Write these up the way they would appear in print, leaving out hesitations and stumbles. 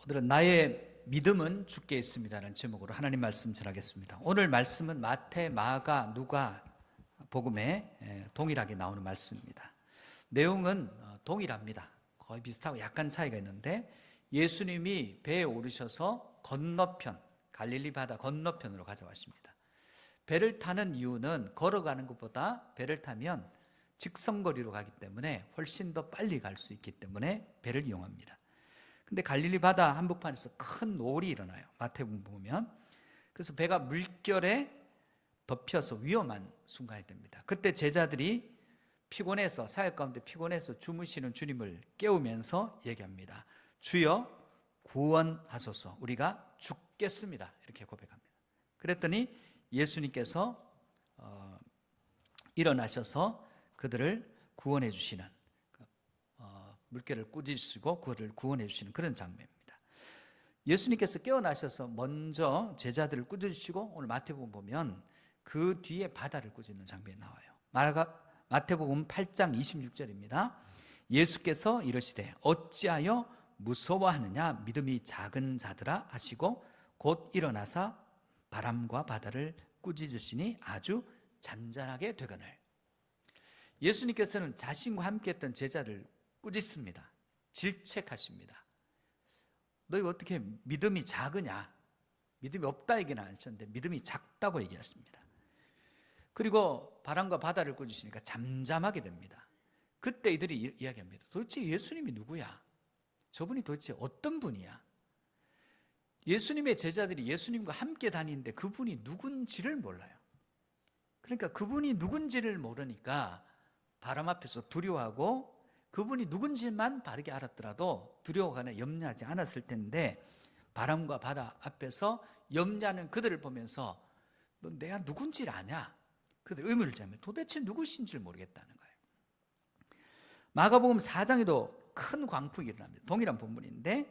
오늘은 나의 믿음은 주께 있습니다라는 제목으로 하나님 말씀 전하겠습니다. 오늘 말씀은 마태, 마가, 누가 복음에 동일하게 나오는 말씀입니다. 내용은 동일합니다. 거의 비슷하고 약간 차이가 있는데 예수님이 배에 오르셔서 건너편, 갈릴리 바다 건너편으로 가져가십니다. 배를 타는 이유는 걸어가는 것보다 배를 타면 직선거리로 가기 때문에 훨씬 더 빨리 갈 수 있기 때문에 배를 이용합니다. 근데 갈릴리 바다 한복판에서 큰 노을이 일어나요. 마태복음 보면. 그래서 배가 물결에 덮여서 위험한 순간이 됩니다. 그때 제자들이 피곤해서, 사역 가운데 피곤해서 주무시는 주님을 깨우면서 얘기합니다. 주여 구원하소서, 우리가 죽겠습니다. 이렇게 고백합니다. 그랬더니 예수님께서 일어나셔서 그들을 구원해 주시는, 물결을 꾸짖으시고 그를 구원해 주시는 그런 장면입니다. 예수님께서 깨어나셔서 먼저 제자들을 꾸짖으시고, 오늘 마태복음 보면 그 뒤에 바다를 꾸짖는 장면이 나와요. 마태복음 8장 26절입니다. 예수께서 이르시되 어찌하여 무서워하느냐, 믿음이 작은 자들아 하시고 곧 일어나사 바람과 바다를 꾸짖으시니 아주 잔잔하게 되거늘. 예수님께서는 자신과 함께 했던 제자를 꾸짖습니다. 질책하십니다. 너희 어떻게 믿음이 작으냐, 믿음이 없다 얘기는 안 하셨는데 믿음이 작다고 얘기했습니다. 그리고 바람과 바다를 꾸짖으시니까 잠잠하게 됩니다. 그때 이들이 이야기합니다. 도대체 예수님이 누구야? 저분이 도대체 어떤 분이야? 예수님의 제자들이 예수님과 함께 다니는데 그분이 누군지를 몰라요. 그러니까 그분이 누군지를 모르니까 바람 앞에서 두려워하고, 그분이 누군지만 바르게 알았더라도 두려워하거나 염려하지 않았을 텐데, 바람과 바다 앞에서 염려하는 그들을 보면서 너 내가 누군지를 아냐? 그들 의문을 잡으면 도대체 누구신지를 모르겠다는 거예요. 마가복음 4장에도 큰 광풍이 일어납니다. 동일한 본문인데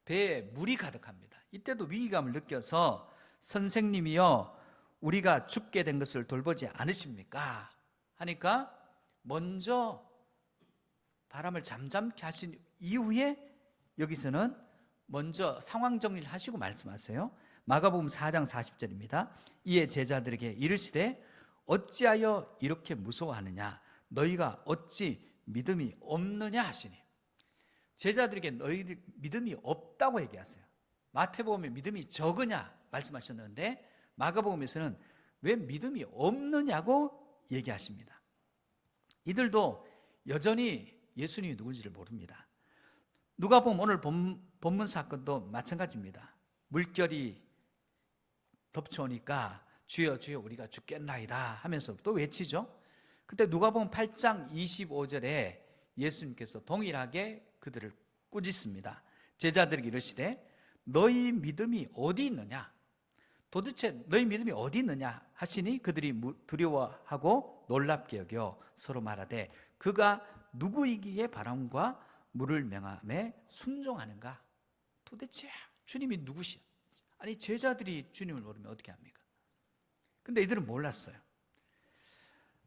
배에 물이 가득합니다. 이때도 위기감을 느껴서 선생님이여 우리가 죽게 된 것을 돌보지 않으십니까? 하니까 먼저 바람을 잠잠케 하신 이후에 여기서는 먼저 상황 정리를 하시고 말씀하세요. 마가복음 4장 40절입니다. 이에 제자들에게 이르시되 어찌하여 이렇게 무서워하느냐, 너희가 어찌 믿음이 없느냐 하시니. 제자들에게 너희들 믿음이 없다고 얘기하세요. 마태복음에 믿음이 적으냐 말씀하셨는데 마가복음에서는 왜 믿음이 없느냐고 얘기하십니다. 이들도 여전히 예수님이 누군지를 모릅니다. 누가복음 오늘 본문 사건도 마찬가지입니다. 물결이 덮쳐오니까 주여 주여 우리가 죽겠나이다 하면서 또 외치죠. 그때 누가복음 8장 25절에 예수님께서 동일하게 그들을 꾸짖습니다. 제자들에게 이르시되 너희 믿음이 어디 있느냐, 도대체 너희 믿음이 어디 있느냐 하시니 그들이 두려워하고 놀랍게 여겨 서로 말하되 그가 누구이기에 바람과 물을 명함에 순종하는가. 도대체 주님이 누구시오? 아니 제자들이 주님을 모르면 어떻게 합니까? 근데 이들은 몰랐어요.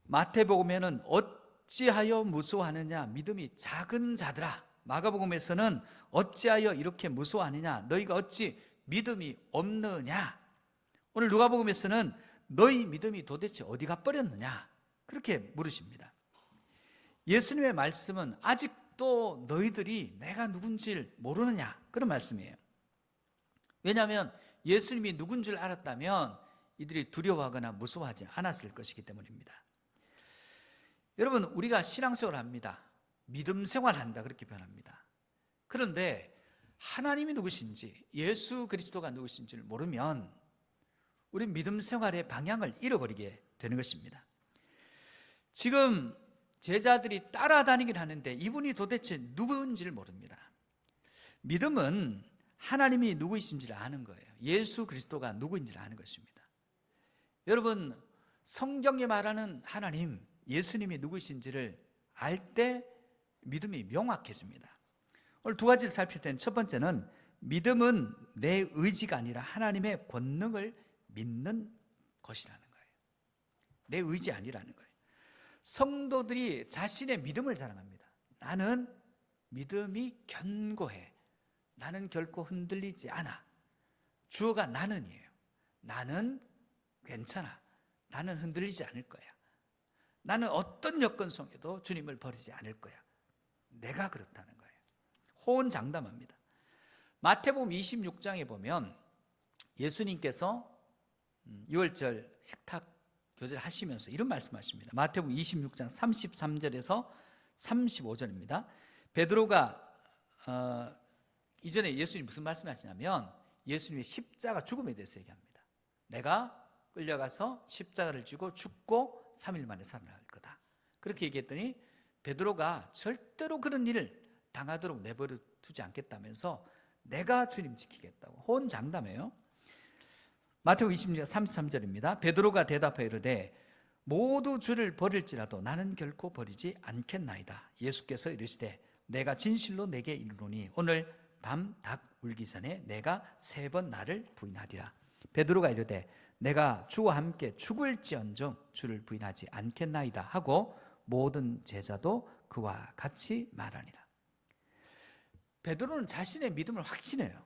마태복음에는 어찌하여 무서워하느냐, 믿음이 작은 자들아. 마가복음에서는 어찌하여 이렇게 무서워하느냐, 너희가 어찌 믿음이 없느냐. 오늘 누가복음에서는 너희 믿음이 도대체 어디 가버렸느냐, 그렇게 물으십니다. 예수님의 말씀은 아직도 너희들이 내가 누군지를 모르느냐, 그런 말씀이에요. 왜냐하면 예수님이 누군지를 알았다면 이들이 두려워하거나 무서워하지 않았을 것이기 때문입니다. 여러분, 우리가 신앙생활을 합니다. 믿음 생활한다 그렇게 표현합니다. 그런데 하나님이 누구신지, 예수 그리스도가 누구신지를 모르면 우리 믿음 생활의 방향을 잃어버리게 되는 것입니다. 지금 제자들이 따라다니긴 하는데 이분이 도대체 누구인지를 모릅니다. 믿음은 하나님이 누구이신지를 아는 거예요. 예수 그리스도가 누구인지를 아는 것입니다. 여러분, 성경에 말하는 하나님, 예수님이 누구이신지를 알 때 믿음이 명확해집니다. 오늘 두 가지를 살필 때는 첫 번째는 믿음은 내 의지가 아니라 하나님의 권능을 믿는 것이라는 거예요. 내 의지 아니라는 거예요. 성도들이 자신의 믿음을 자랑합니다. 나는 믿음이 견고해, 나는 결코 흔들리지 않아. 주어가 나는이에요. 나는 괜찮아. 나는 흔들리지 않을 거야. 나는 어떤 여건 속에도 주님을 버리지 않을 거야. 내가 그렇다는 거예요. 호언장담합니다. 마태복음 26장에 보면 예수님께서 유월절 식탁 교제를 하시면서 이런 말씀하십니다. 마태복음 26장 33절에서 35절입니다. 베드로가 이전에 예수님이 무슨 말씀하시냐면 예수님의 십자가 죽음에 대해서 얘기합니다. 내가 끌려가서 십자가를 지고 죽고 3일 만에 살아날 거다. 그렇게 얘기했더니 베드로가 절대로 그런 일을 당하도록 내버려 두지 않겠다면서 내가 주님 지키겠다고 호언장담해요. 마태복음 26장 33절입니다. 베드로가 대답하여 이르되 모두 주를 버릴지라도 나는 결코 버리지 않겠나이다. 예수께서 이르시되 내가 진실로 내게 이르노니 오늘 밤 닭 울기 전에 내가 3번 나를 부인하리라. 베드로가 이르되 내가 주와 함께 죽을지언정 주를 부인하지 않겠나이다 하고 모든 제자도 그와 같이 말하니라. 베드로는 자신의 믿음을 확신해요.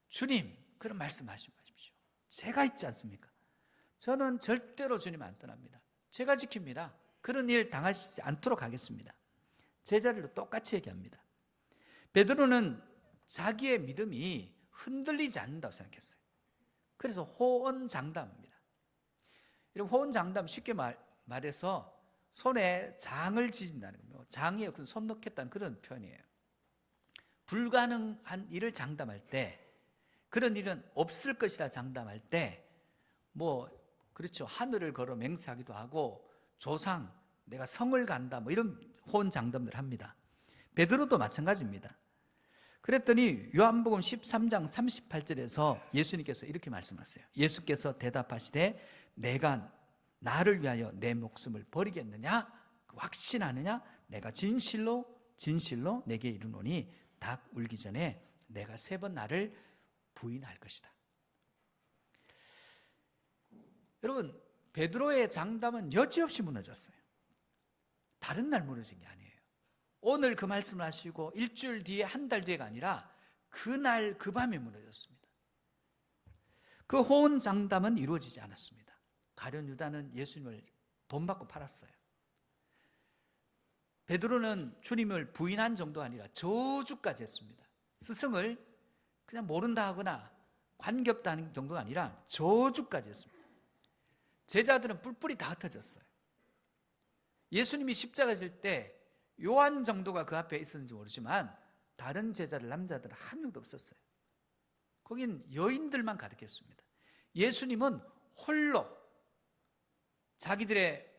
주님, 그런 말씀하지 마십시오. 제가 있지 않습니까? 저는 절대로 주님 안 떠납니다. 제가 지킵니다. 그런 일 당하시지 않도록 하겠습니다. 제자들도 똑같이 얘기합니다. 베드로는 자기의 믿음이 흔들리지 않는다고 생각했어요. 그래서 호언장담합니다. 호언장담 쉽게 말해서 손에 장을 지진다는 겁니다. 장에 손 넣겠다는 그런 표현이에요. 불가능한 일을 장담할 때, 그런 일은 없을 것이라 장담할 때, 그렇죠. 하늘을 걸어 맹세하기도 하고, 조상, 내가 성을 간다, 이런 호언장담들 합니다. 베드로도 마찬가지입니다. 그랬더니 요한복음 13장 38절에서 예수님께서 이렇게 말씀하세요. 예수께서 대답하시되 내가 나를 위하여 내 목숨을 버리겠느냐? 확신하느냐? 내가 진실로 내게 이르노니 닭 울기 전에 내가 3번 나를 부인할 것이다. 여러분, 베드로의 장담은 여지없이 무너졌어요. 다른 날 무너진 게 아니에요. 오늘 그 말씀을 하시고 일주일 뒤에, 한 달 뒤에가 아니라 그날 그 밤에 무너졌습니다. 그 호언장담은 이루어지지 않았습니다. 가룟 유다는 예수님을 돈 받고 팔았어요. 베드로는 주님을 부인한 정도가 아니라 저주까지 했습니다. 스승을 그냥 모른다 하거나 관계없다 하는 정도가 아니라 저주까지 했습니다. 제자들은 뿔뿔이 다 흩어졌어요. 예수님이 십자가 질 때 요한 정도가 그 앞에 있었는지 모르지만 다른 제자들, 남자들은 한 명도 없었어요. 거긴 여인들만 가득했습니다. 예수님은 홀로 자기들의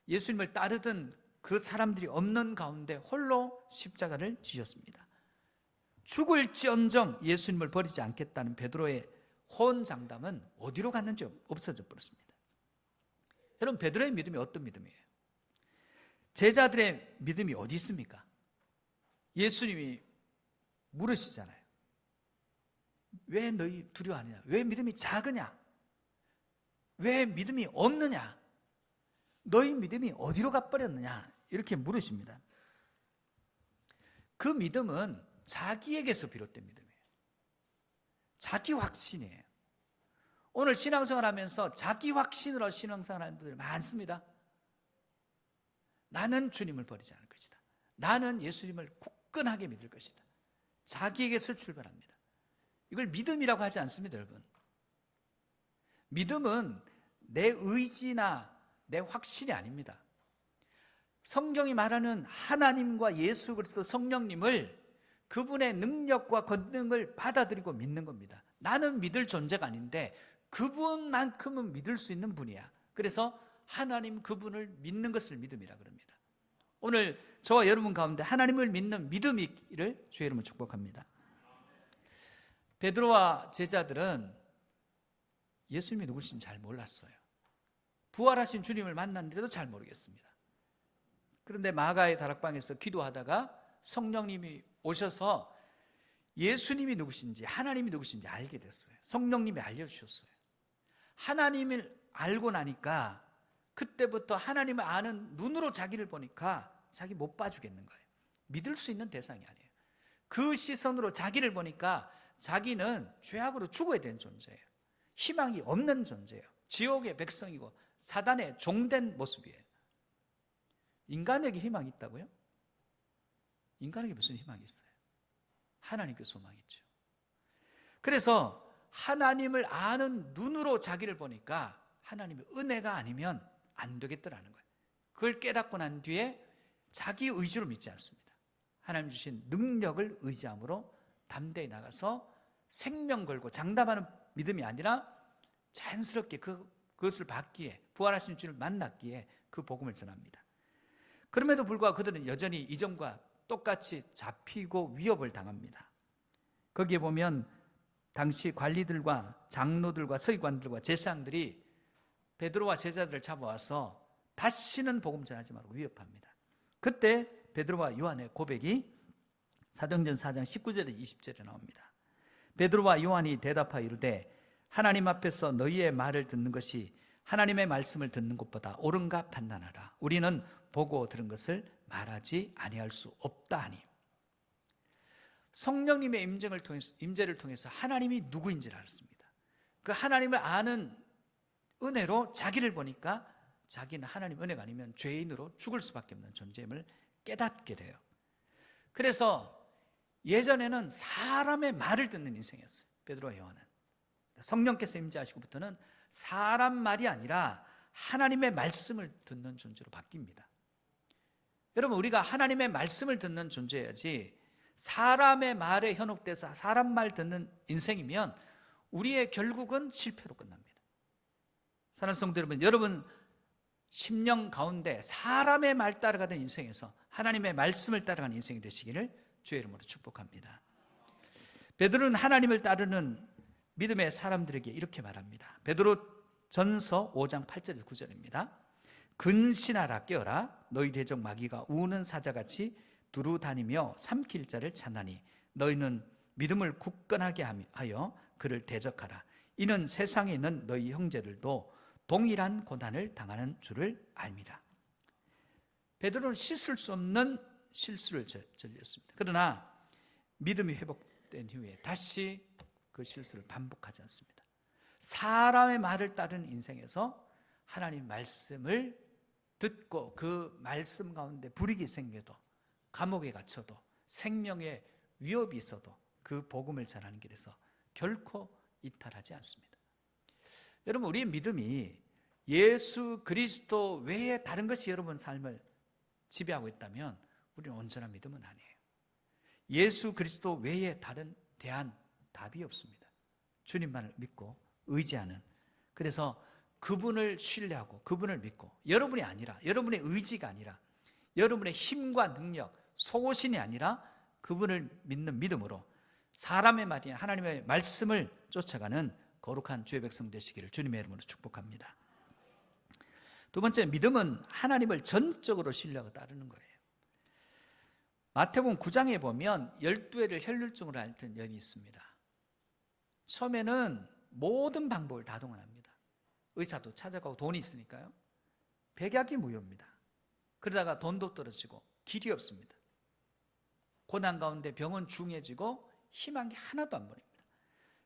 예수님을 따르던 그 사람들이 없는 가운데 홀로 십자가를 지셨습니다. 죽을지언정 예수님을 버리지 않겠다는 베드로의 호언장담은 어디로 갔는지 없어져 버렸습니다. 여러분, 베드로의 믿음이 어떤 믿음이에요? 제자들의 믿음이 어디 있습니까? 예수님이 물으시잖아요. 왜 너희 두려워하느냐? 왜 믿음이 작으냐? 왜 믿음이 없느냐? 너희 믿음이 어디로 가버렸느냐? 이렇게 물으십니다. 그 믿음은 자기에게서 비롯된 믿음이에요. 자기 확신이에요. 오늘 신앙생활 하면서 자기 확신으로 신앙생활 하는 분들 많습니다. 나는 주님을 버리지 않을 것이다. 나는 예수님을 굳건하게 믿을 것이다. 자기에게서 출발합니다. 이걸 믿음이라고 하지 않습니다, 여러분. 믿음은 내 의지나 내 확신이 아닙니다. 성경이 말하는 하나님과 예수 그리스도 성령님을, 그분의 능력과 권능을 받아들이고 믿는 겁니다. 나는 믿을 존재가 아닌데 그분만큼은 믿을 수 있는 분이야. 그래서 하나님 그분을 믿는 것을 믿음이라 그럽니다. 오늘 저와 여러분 가운데 하나님을 믿는 믿음이 있기를 주의 이름으로 축복합니다. 베드로와 제자들은 예수님이 누구신지 잘 몰랐어요. 부활하신 주님을 만났는데도 잘 모르겠습니다. 그런데 마가의 다락방에서 기도하다가 성령님이 오셔서 예수님이 누구신지, 하나님이 누구신지 알게 됐어요. 성령님이 알려주셨어요. 하나님을 알고 나니까 그때부터 하나님을 아는 눈으로 자기를 보니까 자기 못 봐주겠는 거예요. 믿을 수 있는 대상이 아니에요. 그 시선으로 자기를 보니까 자기는 죄악으로 죽어야 되는 존재예요. 희망이 없는 존재예요. 지옥의 백성이고 사단의 종된 모습이에요. 인간에게 희망이 있다고요? 인간에게 무슨 희망이 있어요? 하나님께 소망이 있죠. 그래서 하나님을 아는 눈으로 자기를 보니까 하나님의 은혜가 아니면 안 되겠더라는 거예요. 그걸 깨닫고 난 뒤에 자기 의지로 믿지 않습니다. 하나님 주신 능력을 의지함으로 담대히 나가서 생명 걸고 장담하는 믿음이 아니라 자연스럽게 그것을 받기에, 부활하신 주를 만났기에 그 복음을 전합니다. 그럼에도 불구하고 그들은 여전히 이전과 똑같이 잡히고 위협을 당합니다. 거기에 보면 당시 관리들과 장로들과 서기관들과 제사장들이 베드로와 제자들을 잡아와서 다시는 복음 전하지 말고 위협합니다. 그때 베드로와 요한의 고백이 사도행전 4장 19절에 20절에 나옵니다. 베드로와 요한이 대답하여 이르되 하나님 앞에서 너희의 말을 듣는 것이 하나님의 말씀을 듣는 것보다 옳은가 판단하라. 우리는 보고 들은 것을 말하지 아니할 수 없다 하니. 성령님의 임재를 통해서 하나님이 누구인지를 알았습니다. 그 하나님을 아는 은혜로 자기를 보니까 자기는 하나님 은혜가 아니면 죄인으로 죽을 수밖에 없는 존재임을 깨닫게 돼요. 그래서 예전에는 사람의 말을 듣는 인생이었어요. 베드로와 요한은. 성령께서 임재하시고부터는 사람 말이 아니라 하나님의 말씀을 듣는 존재로 바뀝니다. 여러분, 우리가 하나님의 말씀을 듣는 존재여야지 사람의 말에 현혹돼서 사람 말 듣는 인생이면 우리의 결국은 실패로 끝납니다. 사랑하는 성도 여러분, 여러분 심령 가운데 사람의 말 따라가는 인생에서 하나님의 말씀을 따라가는 인생이 되시기를 주의 이름으로 축복합니다. 베드로는 하나님을 따르는 믿음의 사람들에게 이렇게 말합니다. 베드로 전서 5장 8절에서 9절입니다. 근신하라, 깨어라. 너희 대적 마귀가 우는 사자같이 두루 다니며 삼킬 자를 찾나니 너희는 믿음을 굳건하게 하여 그를 대적하라. 이는 세상에 있는 너희 형제들도 동일한 고난을 당하는 줄을 알미라. 베드로는 씻을 수 없는 실수를 저질렀습니다. 그러나 믿음이 회복된 후에 다시 그 실수를 반복하지 않습니다. 사람의 말을 따르는 인생에서 하나님 말씀을 듣고 그 말씀 가운데 불이익이 생겨도, 감옥에 갇혀도, 생명의 위협이 있어도 그 복음을 전하는 길에서 결코 이탈하지 않습니다. 여러분, 우리의 믿음이 예수 그리스도 외에 다른 것이 여러분 삶을 지배하고 있다면 우리는 온전한 믿음은 아니에요. 예수 그리스도 외에 다른 대안, 답이 없습니다. 주님만을 믿고 의지하는, 그래서 그분을 신뢰하고 그분을 믿고, 여러분이 아니라, 여러분의 의지가 아니라, 여러분의 힘과 능력, 속옷이 아니라 그분을 믿는 믿음으로 사람의 말이 하나님의 말씀을 쫓아가는 거룩한 주의 백성 되시기를 주님의 이름으로 축복합니다. 두 번째, 믿음은 하나님을 전적으로 신뢰하고 따르는 거예요. 마태복음 9장에 보면 12회를 혈류증으로 앓던 여인이 있습니다. 처음에는 모든 방법을 다 동원합니다. 의사도 찾아가고 돈이 있으니까요. 백약이 무효입니다. 그러다가 돈도 떨어지고 길이 없습니다. 고난 가운데 병은 중해지고 희망이 하나도 안 보입니다.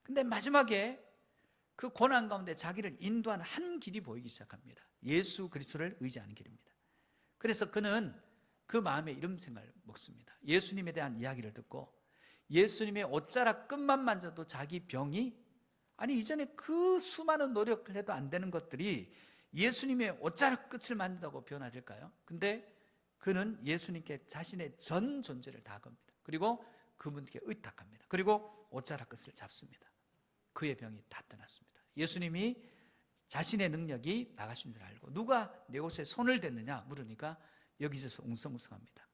근데 마지막에 그 고난 가운데 자기를 인도하는 한 길이 보이기 시작합니다. 예수 그리스도를 의지하는 길입니다. 그래서 그는 그 마음에 이런 생각을 먹습니다. 예수님에 대한 이야기를 듣고 예수님의 옷자락 끝만 만져도 자기 병이, 아니 이전에 그 수많은 노력을 해도 안 되는 것들이 예수님의 옷자락 끝을 만진다고 변화될까요? 근데 그는 예수님께 자신의 전 존재를 다 겁니다. 그리고 그분께 의탁합니다. 그리고 옷자락 끝을 잡습니다. 그의 병이 다 떠났습니다. 예수님이 자신의 능력이 나가신 줄 알고 누가 내 옷에 손을 댔느냐 물으니까 여기저기서 웅성웅성합니다.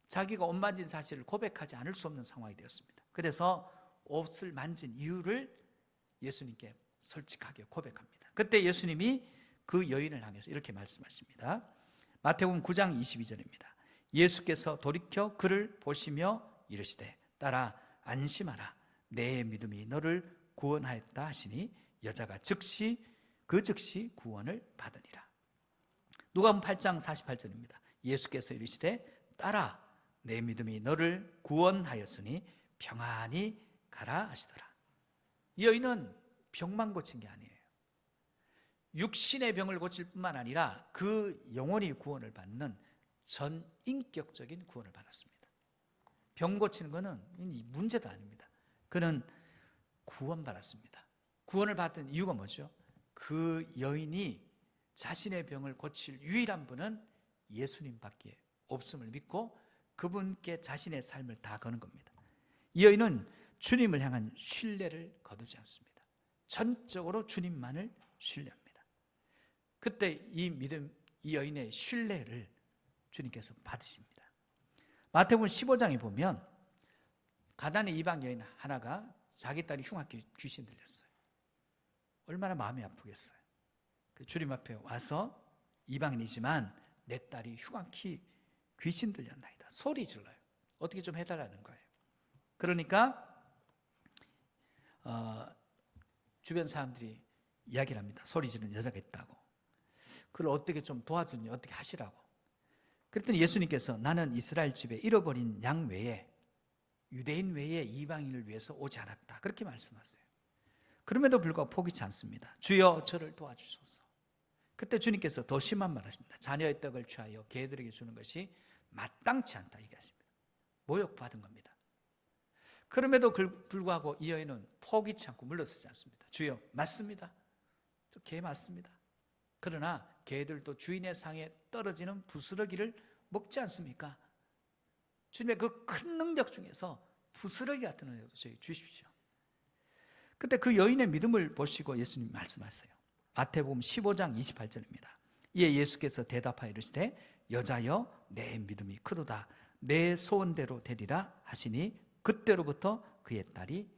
자기가 옷 만진 사실을 고백하지 않을 수 없는 상황이 되었습니다. 그래서 옷을 만진 이유를 예수님께 솔직하게 고백합니다. 그때 예수님이 그 여인을 향해서 이렇게 말씀하십니다. 마태복음 9장 22절입니다. 예수께서 돌이켜 그를 보시며 이르시되 따라 안심하라. 내 믿음이 너를 구원하였다 하시니 여자가 즉시 구원을 받으니라. 누가복음 8장 48절입니다. 예수께서 이르시되 따라 내 믿음이 너를 구원하였으니 평안히 가라 하시더라. 이 여인은 병만 고친 게 아니에요. 육신의 병을 고칠 뿐만 아니라 그 영혼이 구원을 받는 전 인격적인 구원을 받았습니다. 병 고치는 것은 문제도 아닙니다. 그는 구원받았습니다. 구원을 받은 이유가 뭐죠? 그 여인이 자신의 병을 고칠 유일한 분은 예수님밖에 없음을 믿고 그분께 자신의 삶을 다 거는 겁니다. 이 여인은 주님을 향한 신뢰를 거두지 않습니다. 전적으로 주님만을 신뢰합니다. 그때 이 여인의 신뢰를 주님께서 받으십니다. 마태복음 15장에 보면 가나안의 이방 여인 하나가 자기 딸이 흉악히 귀신 들렸어요. 얼마나 마음이 아프겠어요. 주님 앞에 와서 이방인이지만 내 딸이 흉악히 귀신 들렸나이다. 소리 질러요. 어떻게 좀 해달라는 거예요. 그러니까 주변 사람들이 이야기를 합니다. 소리 지르는 여자가 있다고. 그걸 어떻게 좀 도와주니 어떻게 하시라고. 그랬더니 예수님께서 나는 이스라엘 집에 잃어버린 양 외에 유대인 외에 이방인을 위해서 오지 않았다. 그렇게 말씀하세요. 그럼에도 불구하고 포기치 않습니다. 주여 저를 도와주소서. 그때 주님께서 더 심한 말 하십니다. 자녀의 떡을 취하여 개들에게 주는 것이 마땅치 않다 얘기하십니다. 모욕받은 겁니다. 그럼에도 불구하고 이 여인은 포기치 않고 물러서지 않습니다. 주여 맞습니다. 저 개 맞습니다. 그러나 개들도 주인의 상에 떨어지는 부스러기를 먹지 않습니까? 주님의 그 큰 능력 중에서 부스러기 같은 은혜도 저희 주십시오. 그때 그 여인의 믿음을 보시고 예수님 말씀하세요. 마태복음 15장 28절입니다. 이에 예수께서 대답하여 이르시되 여자여 내 믿음이 크도다. 내 소원대로 되리라 하시니 그때로부터 그의 딸이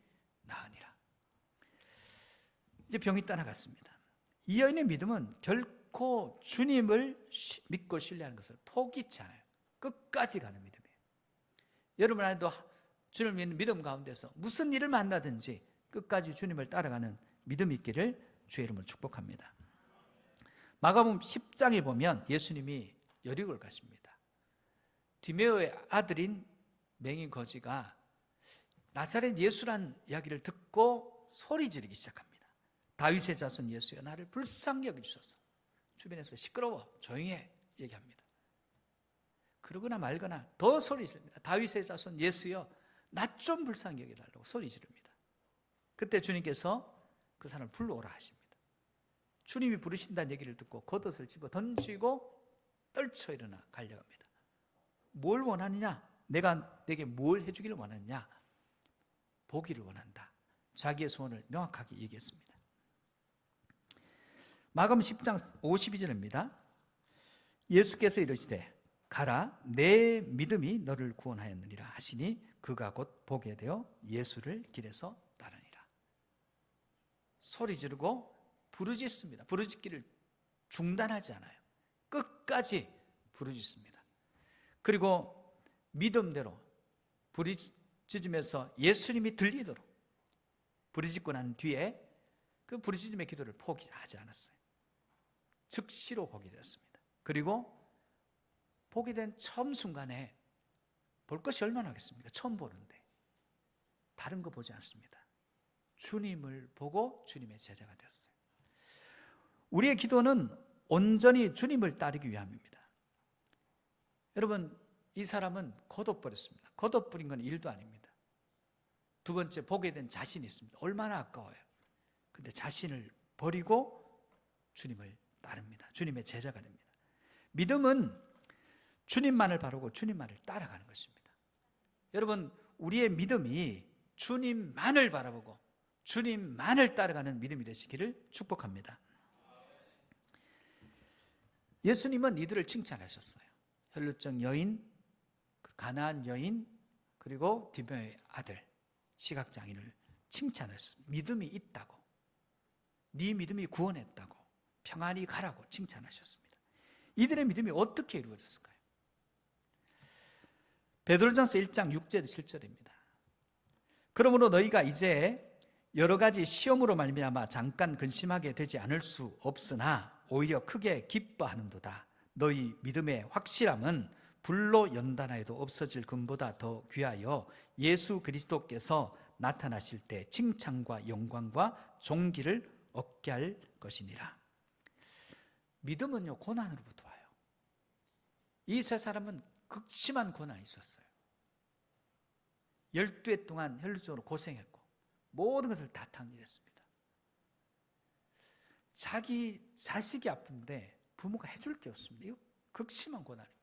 나으니라. 이제 병이 떠나갔습니다. 이 여인의 믿음은 결코 주님을 믿고 신뢰하는 것을 포기치 않아요. 끝까지 가는 믿음이에요. 여러분 안에도 주님을 믿는 믿음 가운데서 무슨 일을 만나든지 끝까지 주님을 따라가는 믿음이 있기를 주의 이름으로 축복합니다. 마가복음 10장에 보면 예수님이 여리고를 가십니다. 디메오의 아들인 맹인 거지가 나사렛 예수란 이야기를 듣고 소리 지르기 시작합니다. 다윗의 자손 예수여 나를 불쌍히 여겨주소서. 주변에서 시끄러워 조용히 해 얘기합니다. 그러거나 말거나 더 소리 지릅니다. 다윗의 자손 예수여 나 좀 불쌍히 여겨달라고 소리 지릅니다. 그때 주님께서 그 사람을 불러오라 하십니다. 주님이 부르신다는 얘기를 듣고 겉옷을 집어 던지고 떨쳐 일어나 달려갑니다. 뭘 원하느냐? 내가 내게 뭘 해주기를 원하느냐? 보기를 원한다. 자기의 소원을 명확하게 얘기했습니다. 마가복음 10장 52절입니다. 예수께서 이르시되 가라 내 믿음이 너를 구원하였느니라 하시니 그가 곧 보게 되어 예수를 길에서 따르니라. 소리 지르고 부르짖습니다. 부르짖기를 중단하지 않아요. 끝까지 부르짖습니다. 그리고 믿음대로 부르짖으면서 예수님이 들리도록 부르짖고 난 뒤에 그 부르짖음의 기도를 포기하지 않았어요. 즉시로 보게 되었습니다. 그리고 보게 된 처음 순간에 볼 것이 얼마나 하겠습니까? 처음 보는데 다른 거 보지 않습니다. 주님을 보고 주님의 제자가 되었어요. 우리의 기도는 온전히 주님을 따르기 위함입니다. 여러분 이 사람은 걷어버렸습니다. 걷어버린 건 일도 아닙니다. 두 번째 보게 된 자신이 있습니다. 얼마나 아까워요. 근데 자신을 버리고 주님을 따릅니다. 주님의 제자가 됩니다. 믿음은 주님만을 바라고 주님만을 따라가는 것입니다. 여러분 우리의 믿음이 주님만을 바라보고 주님만을 따라가는 믿음이 되시기를 축복합니다. 예수님은 이들을 칭찬하셨어요. 혈루증 여인, 가나안 여인, 그리고 디메오의 아들 시각장애인을 칭찬하셨어요. 믿음이 있다고, 네 믿음이 구원했다고, 평안히 가라고 칭찬하셨습니다. 이들의 믿음이 어떻게 이루어졌을까요? 베드로전서 1장 6절 7절입니다. 그러므로 너희가 이제 여러 가지 시험으로 말미암아 잠깐 근심하게 되지 않을 수 없으나 오히려 크게 기뻐하는도다. 너희 믿음의 확실함은 불로 연단하여도 없어질 금보다 더 귀하여 예수 그리스도께서 나타나실 때 칭찬과 영광과 존귀를 얻게 할 것이니라. 믿음은요, 고난으로부터 와요. 이 세 사람은 극심한 고난이 있었어요. 12해 동안 혈루증으로 고생했고 모든 것을 다 탕진했습니다. 자기 자식이 아픈데 부모가 해줄 게 없습니다. 이거 극심한 고난입니다.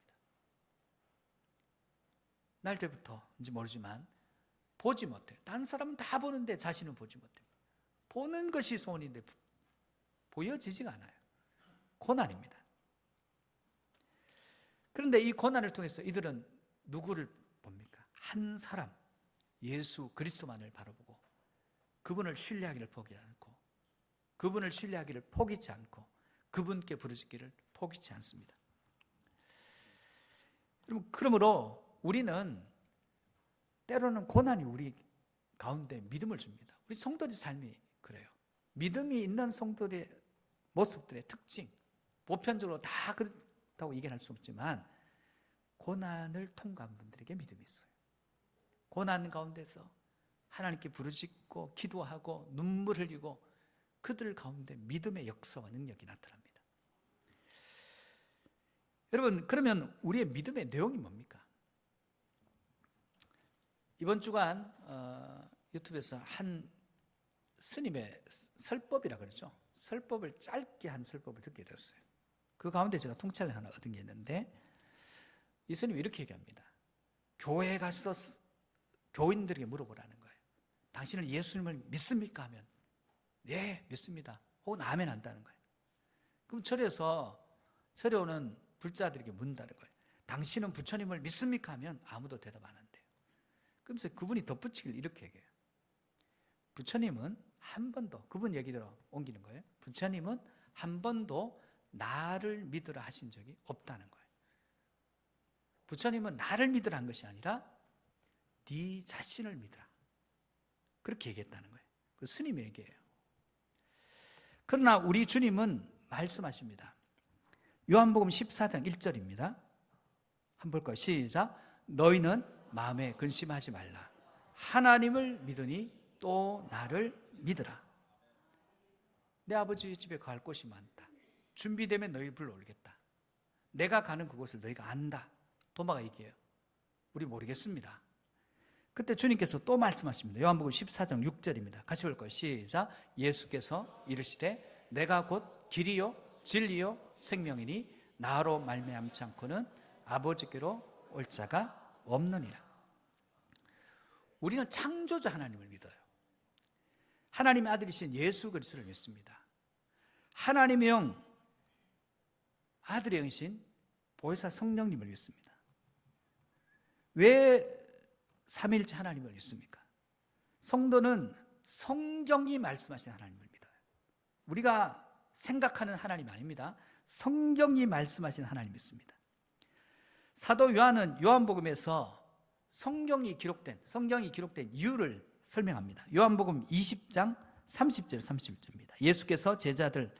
날 때부터인지 모르지만 보지 못해요. 다른 사람은 다 보는데 자신은 보지 못해요. 보는 것이 소원인데 보여지지가 않아요. 고난입니다. 그런데 이 고난을 통해서 이들은 누구를 봅니까? 한 사람, 예수 그리스도만을 바라보고 그분을 신뢰하기를 포기하지 않고 그분을 신뢰하기를 포기치 않고 그분께 부르짖기를 포기치 않습니다. 그러므로 우리는 때로는 고난이 우리 가운데 믿음을 줍니다. 우리 성도의 삶이 그래요. 믿음이 있는 성도의 모습들의 특징, 보편적으로 다 그렇다고 얘기할 수 없지만 고난을 통과한 분들에게 믿음이 있어요. 고난 가운데서 하나님께 부르짖고 기도하고 눈물 흘리고 그들 가운데 믿음의 역사와 능력이 나타납니다. 여러분, 그러면 우리의 믿음의 내용이 뭡니까? 이번 주간 유튜브에서 한 스님의 설법이라 그러죠. 설법을 짧게 한 설법을 듣게 됐어요. 그 가운데 제가 통찰을 하나 얻은 게 있는데 이 스님이 이렇게 얘기합니다. 교회에 가서 교인들에게 물어보라는 거예요. 당신은 예수님을 믿습니까? 하면 네, 믿습니다. 혹은 아멘 한다는 거예요. 그럼 절에 오는 불자들에게 묻는다는 거예요. 당신은 부처님을 믿습니까? 하면 아무도 대답 안 한대요. 그러면서 그분이 덧붙이기를 이렇게 얘기해요. 부처님은 한 번도, 그분 얘기대로 옮기는 거예요. 부처님은 한 번도 나를 믿으라 하신 적이 없다는 거예요. 부처님은 나를 믿으라 한 것이 아니라 네 자신을 믿으라. 그렇게 얘기했다는 거예요. 그 스님의 얘기예요. 그러나 우리 주님은 말씀하십니다. 요한복음 14장 1절입니다. 한번 볼까요? 시작. 너희는 마음에 근심하지 말라. 하나님을 믿으니 또 나를 믿으라. 내 아버지 집에 갈 곳이 많다. 준비되면 너희 불러오겠다. 내가 가는 그곳을 너희가 안다. 도마가 얘기해요. 우리 모르겠습니다. 그때 주님께서 또 말씀하십니다. 요한복음 14장 6절입니다. 같이 볼까요? 시작. 예수께서 이르시되 내가 곧 길이요 진리요 생명이니 나로 말미암지 않고는 아버지께로 올 자가 없느니라. 우리는 창조주 하나님을 믿어요. 하나님의 아들이신 예수 그리스도를 믿습니다. 하나님의 영, 아들의 영이신 보혜사 성령님을 믿습니다. 왜 삼위일체 하나님을 믿습니까? 성도는 성경이 말씀하신 하나님을 믿어요. 우리가 생각하는 하나님 아닙니다. 성경이 말씀하신 하나님 믿습니다. 사도 요한은 요한복음에서 성경이 기록된 이유를 설명합니다. 요한복음 20장 30절 31절입니다. 예수께서 제자들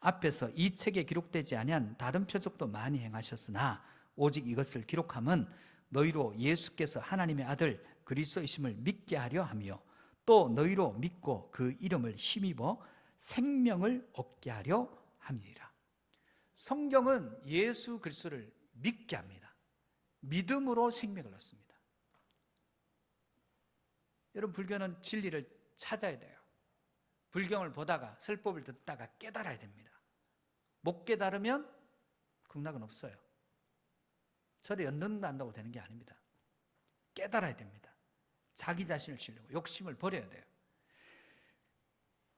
앞에서 이 책에 기록되지 아니한 다른 표적도 많이 행하셨으나 오직 이것을 기록함은 너희로 예수께서 하나님의 아들 그리스도이심을 믿게 하려 하며 또 너희로 믿고 그 이름을 힘입어 생명을 얻게 하려 함이니라. 성경은 예수 그리스도를 믿게 합니다. 믿음으로 생명을 얻습니다. 여러분, 불교는 진리를 찾아야 돼요. 불경을 보다가 설법을 듣다가 깨달아야 됩니다. 못 깨달으면 극락은 없어요. 절에 연등한다고 되는 게 아닙니다. 깨달아야 됩니다. 자기 자신을 지려고 욕심을 버려야 돼요.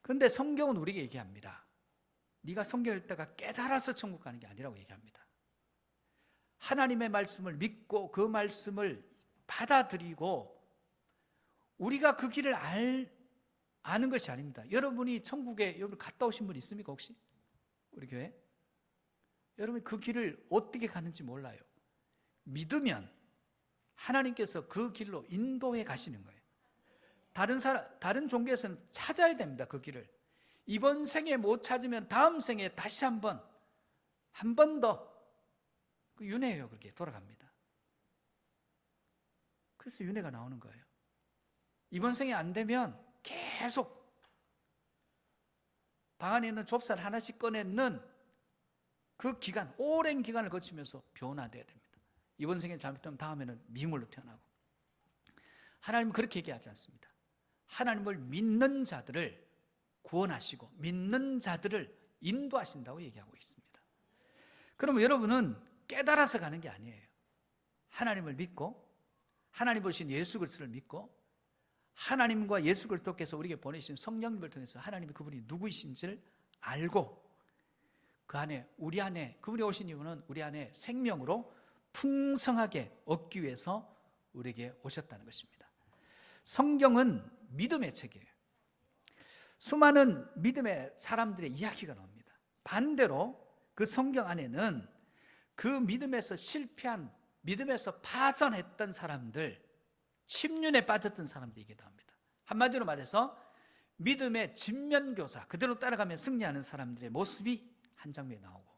그런데 성경은 우리에게 얘기합니다. 네가 성경 읽다가 깨달아서 천국 가는 게 아니라고 얘기합니다. 하나님의 말씀을 믿고 그 말씀을 받아들이고 우리가 그 길을 아는 것이 아닙니다. 여러분이 천국에 여러분 갔다 오신 분 있습니까 혹시? 우리 교회? 여러분이 그 길을 어떻게 가는지 몰라요. 믿으면 하나님께서 그 길로 인도해 가시는 거예요. 다른 종교에서는 찾아야 됩니다. 그 길을. 이번 생에 못 찾으면 다음 생에 다시 한 번 더 윤회해요. 그렇게 돌아갑니다. 그래서 윤회가 나오는 거예요. 이번 생에 안 되면 계속 방 안에 있는 좁쌀 하나씩 꺼내는 그 기간, 오랜 기간을 거치면서 변화돼야 됩니다. 이번 생에 잘못하면 다음에는 미물로 태어나고. 하나님은 그렇게 얘기하지 않습니다. 하나님을 믿는 자들을 구원하시고 믿는 자들을 인도하신다고 얘기하고 있습니다. 그러면 여러분은 깨달아서 가는 게 아니에요. 하나님을 믿고 하나님 보신 예수 그리스도를 믿고 하나님과 예수 그리스도께서 우리에게 보내신 성령님을 통해서 하나님이 그분이 누구이신지를 알고 그 안에 우리 안에 그분이 오신 이유는 우리 안에 생명으로 풍성하게 얻기 위해서 우리에게 오셨다는 것입니다. 성경은 믿음의 책이에요. 수많은 믿음의 사람들의 이야기가 나옵니다. 반대로 그 성경 안에는 그 믿음에서 실패한, 믿음에서 파산했던 사람들, 침륜에 빠졌던 사람들이 얘기도 합니다. 한마디로 말해서 믿음의 진면교사, 그대로 따라가면 승리하는 사람들의 모습이 한 장면에 나오고,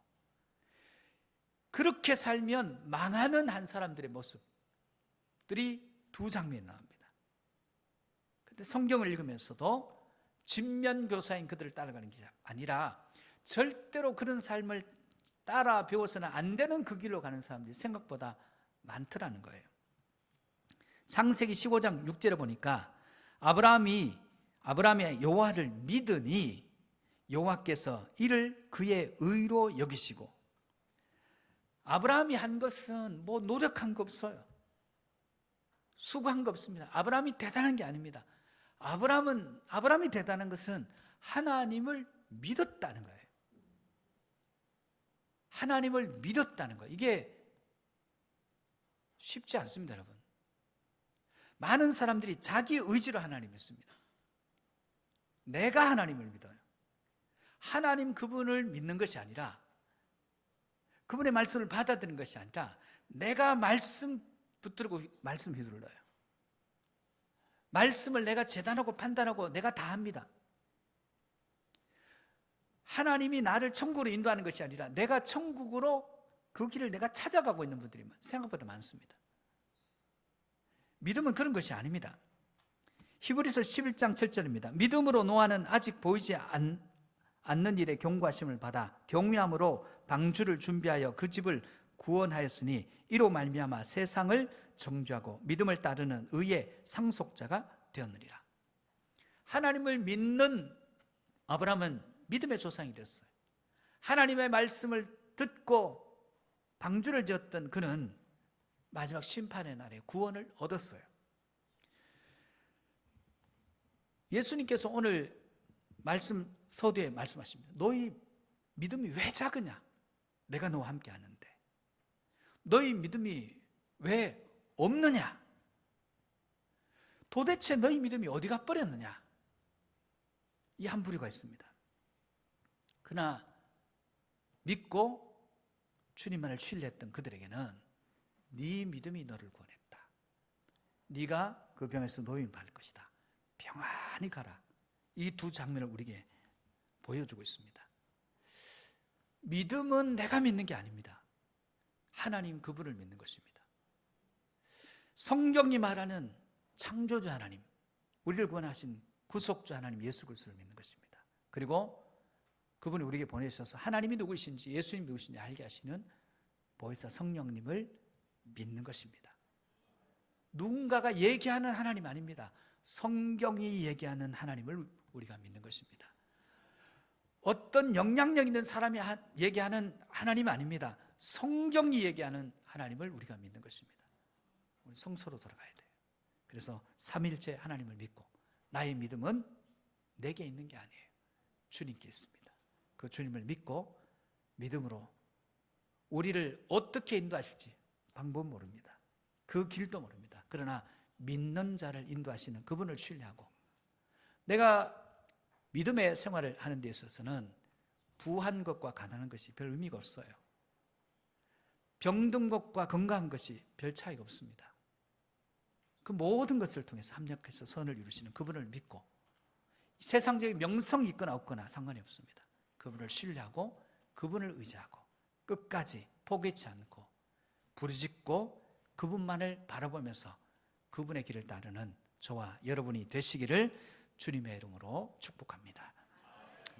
그렇게 살면 망하는 한 사람들의 모습들이 두 장면에 나옵니다. 근데 성경을 읽으면서도 진면교사인 그들을 따라가는 게 아니라 절대로 그런 삶을 따라 배워서는 안 되는 그 길로 가는 사람들이 생각보다 많더라는 거예요. 창세기 15장 6절에 보니까 아브라함이 여호와를 믿으니 여호와께서 이를 그의 의로 여기시고, 아브라함이 한 것은 뭐 노력한 거 없어요. 수고한 거 없습니다. 아브라함이 대단한 게 아닙니다. 아브라함이 대단한 것은 하나님을 믿었다는 거예요. 하나님을 믿었다는 거예요. 이게 쉽지 않습니다, 여러분. 많은 사람들이 자기 의지로 하나님을 믿습니다. 내가 하나님을 믿어요. 하나님 그분을 믿는 것이 아니라, 그분의 말씀을 받아들이는 것이 아니라 내가 말씀 붙들고 말씀 휘둘러요. 말씀을 내가 재단하고 판단하고 내가 다 합니다. 하나님이 나를 천국으로 인도하는 것이 아니라 내가 천국으로 그 길을 내가 찾아가고 있는 분들이 생각보다 많습니다. 믿음은 그런 것이 아닙니다. 히브리서 11장 7절입니다. 믿음으로 노아는 아직 보이지 않는 일에 경고하심을 받아 경외함으로 방주를 준비하여 그 집을 구원하였으니 이로 말미암아 세상을 정죄하고 믿음을 따르는 의의 상속자가 되었느니라. 하나님을 믿는 아브라함은 믿음의 조상이 됐어요. 하나님의 말씀을 듣고 방주를 지었던 그는 마지막 심판의 날에 구원을 얻었어요. 예수님께서 오늘 말씀 서두에 말씀하십니다. 너희 믿음이 왜 작으냐? 내가 너와 함께 하는데. 너희 믿음이 왜 없느냐? 도대체 너희 믿음이 어디 가버렸느냐? 이 한 부류가 있습니다. 그러나 믿고 주님만을 신뢰했던 그들에게는 네 믿음이 너를 구원했다. 네가 그 병에서 노임을 받을 것이다. 평안히 가라. 이 두 장면을 우리에게 보여주고 있습니다. 믿음은 내가 믿는 게 아닙니다. 하나님 그분을 믿는 것입니다. 성경이 말하는 창조주 하나님, 우리를 구원하신 구속주 하나님 예수 그리스도를 믿는 것입니다. 그리고 그분이 우리에게 보내셔서 하나님이 누구이신지, 예수님이 누구이신지 알게 하시는 보혜사 성령님을 믿는 것입니다. 누군가가 얘기하는 하나님 아닙니다. 성경이 얘기하는 하나님을 우리가 믿는 것입니다. 어떤 영향력 있는 사람이 얘기하는 하나님 아닙니다. 성경이 얘기하는 하나님을 우리가 믿는 것입니다. 우리 성서로 돌아가야 돼요. 그래서 삼일째 하나님을 믿고, 나의 믿음은 내게 있는 게 아니에요. 주님께 있습니다. 그 주님을 믿고 믿음으로 우리를 어떻게 인도하실지 방법 모릅니다. 그 길도 모릅니다. 그러나 믿는 자를 인도하시는 그분을 신뢰하고, 내가 믿음의 생활을 하는 데 있어서는 부한 것과 가난한 것이 별 의미가 없어요. 병든 것과 건강한 것이 별 차이가 없습니다. 그 모든 것을 통해서 합력해서 선을 이루시는 그분을 믿고, 세상적인 명성이 있거나 없거나 상관이 없습니다. 그분을 신뢰하고 그분을 의지하고 끝까지 포기치 않고 부르짖고 그분만을 바라보면서 그분의 길을 따르는 저와 여러분이 되시기를 주님의 이름으로 축복합니다.